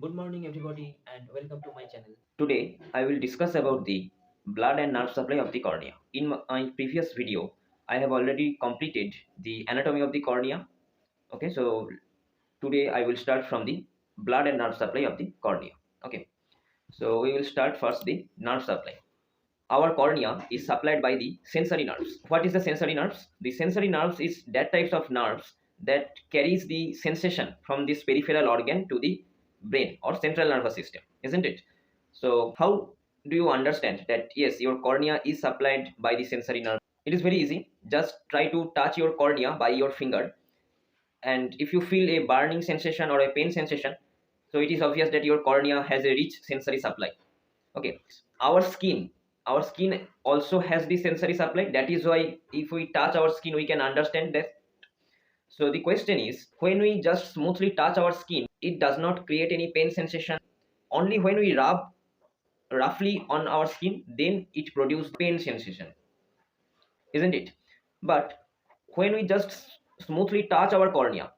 Good morning everybody and welcome to my channel. Today, I will discuss about the blood and nerve supply of the cornea. In my previous video, I have already completed the anatomy of the cornea. Okay, so today I will start from the blood and nerve supply of the cornea. Okay, so we will start first the nerve supply. Our cornea is supplied by the sensory nerves. What is the sensory nerves? The sensory nerves is that types of nerves that carries the sensation from this peripheral organ to the brain or central nervous system, isn't it? So how do you understand that yes, your cornea is supplied by the sensory nerve? It is very easy. Just try to touch your cornea by your finger, and if you feel a burning sensation or a pain sensation, so it is obvious that your cornea has a rich sensory supply. Okay, our skin also has the sensory supply. That is why if we touch our skin we can understand that. So the question is, when we just smoothly touch our skin, it does not create any pain sensation. Only when we rub roughly on our skin, then it produces pain sensation, isn't it? But when we just smoothly touch our cornea,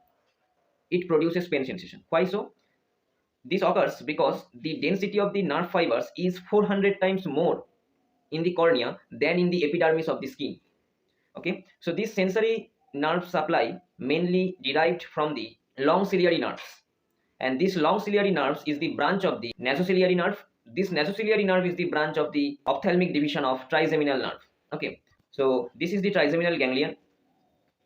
it produces pain sensation. Why so? This occurs because the density of the nerve fibers is 400 times more in the cornea than in the epidermis of the skin. Okay, so this sensory nerve supply mainly derived from the long ciliary nerves, and this long ciliary nerves is the branch of the nasocilliary nerve. This nasocilliary nerve is the branch of the ophthalmic division of trigeminal nerve. Okay, so this is the trigeminal ganglion.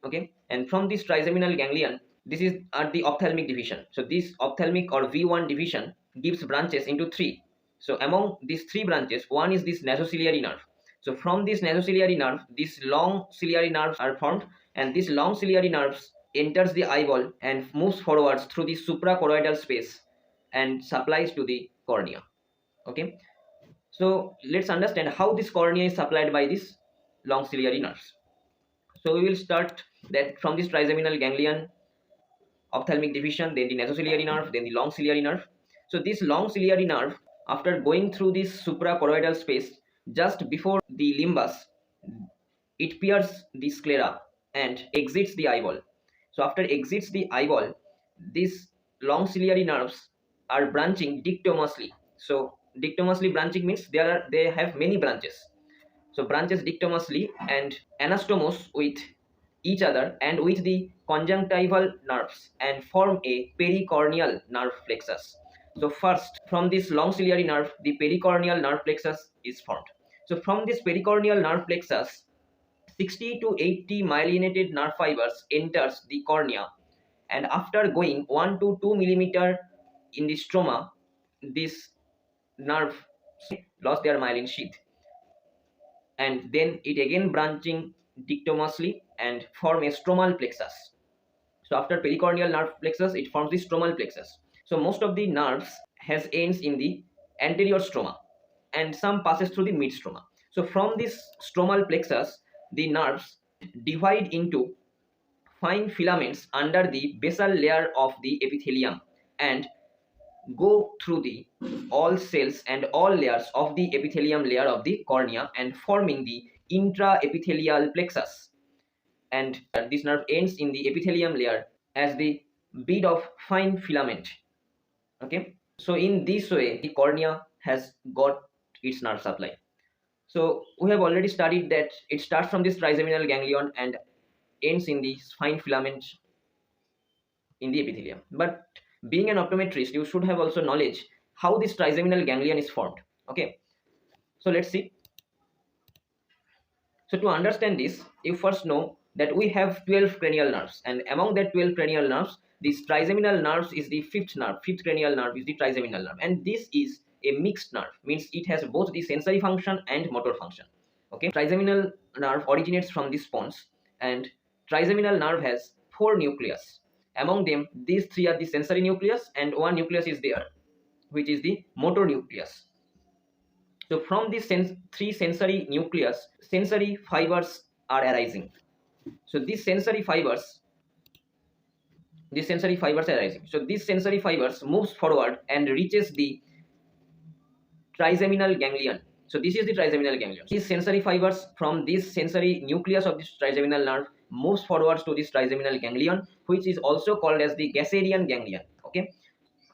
Okay, and from this trigeminal ganglion, this is at the ophthalmic division. So this ophthalmic or V1 division gives branches into three. So among these three branches, one is this nasociliary nerve. So from this nasociliary nerve, these long ciliary nerves are formed, and this long ciliary nerves enters the eyeball and moves forwards through the suprachoroidal space and supplies to the cornea. Okay, so let's understand how this cornea is supplied by this long ciliary nerves. So we will start that from this trigeminal ganglion, ophthalmic division, then the nasociliary nerve, then the long ciliary nerve. So this long ciliary nerve, after going through this suprachoroidal space, just before the limbus, it pierces the sclera and exits the eyeball. So after exits the eyeball, these long ciliary nerves are branching dictomously. So dictomously branching means they have many branches. So branches dictomously and anastomose with each other and with the conjunctival nerves and form a pericorneal nerve plexus. So first, from this long ciliary nerve, the pericorneal nerve plexus is formed. So from this pericorneal nerve plexus, 60 to 80 myelinated nerve fibers enters the cornea, and after going 1 to 2 millimeter in the stroma, this nerve lost their myelin sheath, and then it again branching dictomously and form a stromal plexus. So after pericorneal nerve plexus, it forms the stromal plexus. So most of the nerves has ends in the anterior stroma, and some passes through the mid stroma. So from this stromal plexus, the nerves divide into fine filaments under the basal layer of the epithelium and go through the all cells and all layers of the epithelium layer of the cornea and forming the intraepithelial plexus, and this nerve ends in the epithelium layer as the bead of fine filament. Okay, so in this way the cornea has got its nerve supply. So we have already studied that it starts from this trigeminal ganglion and ends in this fine filament in the epithelium. But being an optometrist, you should have also knowledge how this trigeminal ganglion is formed. Okay, so let's see. So to understand this, you first know that we have 12 cranial nerves, and among that 12 cranial nerves, this trigeminal nerves is the fifth nerve. Fifth cranial nerve is the trigeminal nerve, and this is a mixed nerve, means it has both the sensory function and motor function. Okay, trigeminal nerve originates from the pons, and trigeminal nerve has 4 nucleus. Among them, these 3 are the sensory nucleus, and 1 nucleus is there, which is the motor nucleus. So from this 3 sensory nucleus, sensory fibers are arising. So these sensory fibers are arising. So these sensory fibers moves forward and reaches the trigeminal ganglion. So this is the trigeminal ganglion. These sensory fibers from this sensory nucleus of this trigeminal nerve moves forwards to this trigeminal ganglion, which is also called as the Gasserian ganglion. Okay,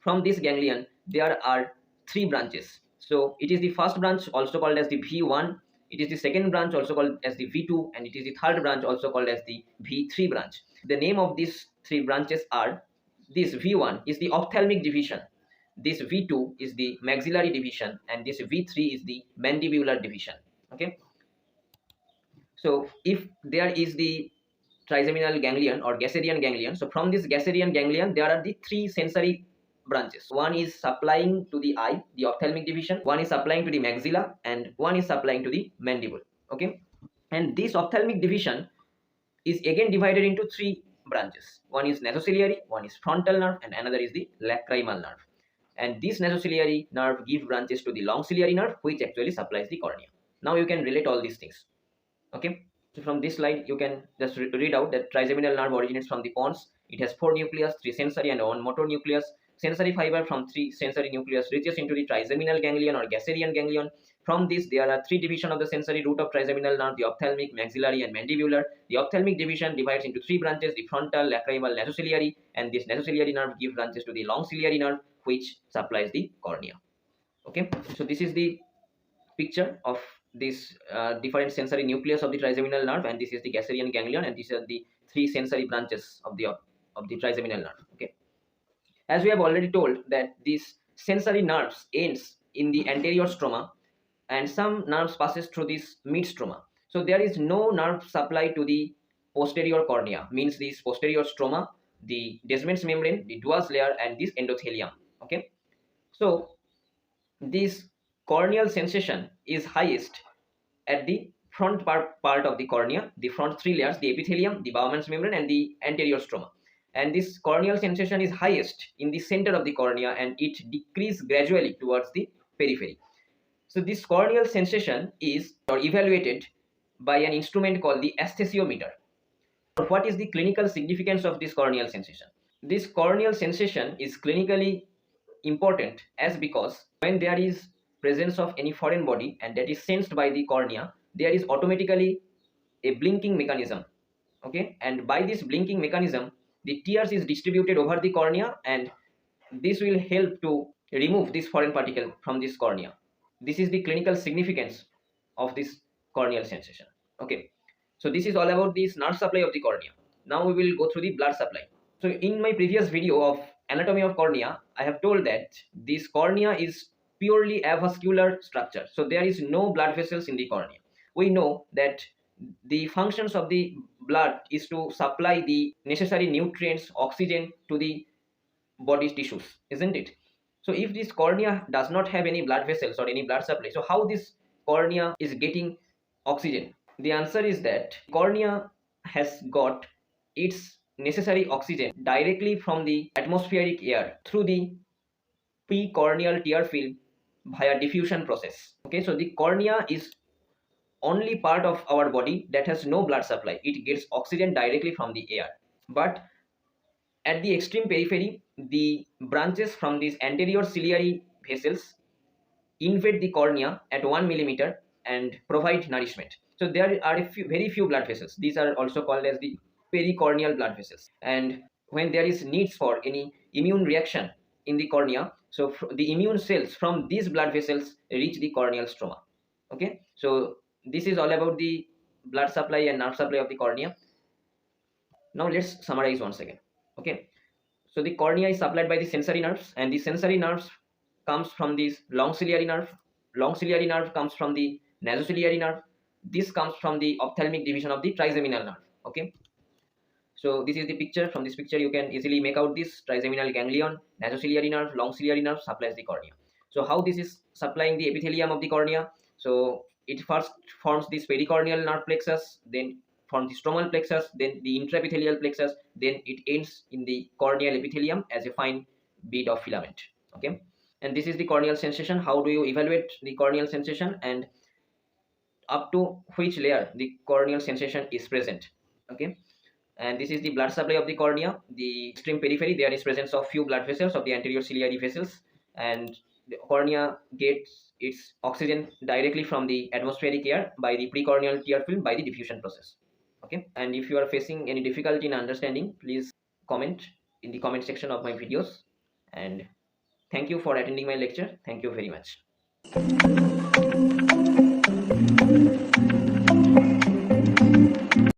from this ganglion, there are three branches. So it is the first branch, also called as the V1. It is the second branch, also called as the V2, and it is the third branch, also called as the V3 branch. The name of these three branches are: this V1 is the ophthalmic division, this V2 is the maxillary division, and this V3 is the mandibular division. Okay. So if there is the trigeminal ganglion or gasserian ganglion, so from this gasserian ganglion there are the three sensory branches. One is supplying to the eye, the ophthalmic division, one is supplying to the maxilla, and one is supplying to the mandible. Okay. And this ophthalmic division is again divided into three branches. One is nasocilliary, one is frontal nerve, and another is the lacrimal nerve. And this nasocilliary nerve gives branches to the long ciliary nerve, which actually supplies the cornea. Now you can relate all these things. Okay. So from this slide you can just read out that trigeminal nerve originates from the pons. It has 4 nucleus, 3 sensory and 1 motor nucleus. Sensory fiber from 3 sensory nucleus reaches into the trigeminal ganglion or gasserian ganglion. From this there are 3 divisions of the sensory root of trigeminal nerve: the ophthalmic, maxillary, and mandibular. The ophthalmic division divides into 3 branches: the frontal, lacrimal, nasociliary, and this nasociliary nerve gives branches to the long ciliary nerve, which supplies the cornea. Okay, so this is the picture of this different sensory nucleus of the trigeminal nerve, and this is the gasserian ganglion, and these are the 3 sensory branches of the trigeminal nerve. Okay, as we have already told that these sensory nerves ends in the anterior stroma, and some nerves passes through this mid stroma. So there is no nerve supply to the posterior cornea, means this posterior stroma, the Descemet's membrane, the Duas layer, and this endothelium. Okay, so this corneal sensation is highest at the front part of the cornea, the front 3 layers: the epithelium, the Bowman's membrane, and the anterior stroma. And this corneal sensation is highest in the center of the cornea, and it decreases gradually towards the periphery. So this corneal sensation is evaluated by an instrument called the aesthesiometer. What is the clinical significance of this corneal sensation? This corneal sensation is clinically important as because when there is presence of any foreign body and that is sensed by the cornea, there is automatically a blinking mechanism. Okay, and by this blinking mechanism the tears is distributed over the cornea, and this will help to remove this foreign particle from this cornea. This is the clinical significance of this corneal sensation. Okay, so this is all about this nerve supply of the cornea. Now we will go through the blood supply. So in my previous video of anatomy of cornea, I have told that this cornea is purely avascular structure. So there is no blood vessels in the cornea. We know that the functions of the blood is to supply the necessary nutrients, oxygen to the body's tissues, isn't it? So if this cornea does not have any blood vessels or any blood supply, so how this cornea is getting oxygen? The answer is that cornea has got its necessary oxygen directly from the atmospheric air through the precorneal tear film via diffusion process. Okay, so the cornea is only part of our body that has no blood supply. It gets oxygen directly from the air. But at the extreme periphery, the branches from these anterior ciliary vessels invade the cornea at 1 millimeter and provide nourishment. So there are very few blood vessels. These are also called as the pericorneal blood vessels. And when there is needs for any immune reaction in the cornea, so the immune cells from these blood vessels reach the corneal stroma. Okay, so this is all about the blood supply and nerve supply of the cornea. Now let's summarize once again. Okay, so the cornea is supplied by the sensory nerves, and the sensory nerves comes from this long ciliary nerve. Long ciliary nerve comes from the nasociliary nerve. This comes from the ophthalmic division of the trigeminal nerve. Okay, so this is the picture. From this picture you can easily make out this trigeminal ganglion, nasociliary nerve, long ciliary nerve supplies the cornea. So how this is supplying the epithelium of the cornea? So it first forms this pericorneal nerve plexus, then forms the stromal plexus, then the intraepithelial plexus, then it ends in the corneal epithelium as a fine bead of filament. Okay, and this is the corneal sensation. How do you evaluate the corneal sensation, and up to which layer the corneal sensation is present? Okay, and this is the blood supply of the cornea. The extreme periphery, there is presence of few blood vessels of the anterior ciliary vessels, and the cornea gets its oxygen directly from the atmospheric air by the precorneal tear film by the diffusion process. Okay, and if you are facing any difficulty in understanding, please comment in the comment section of my videos, and Thank you for attending my lecture. Thank you very much.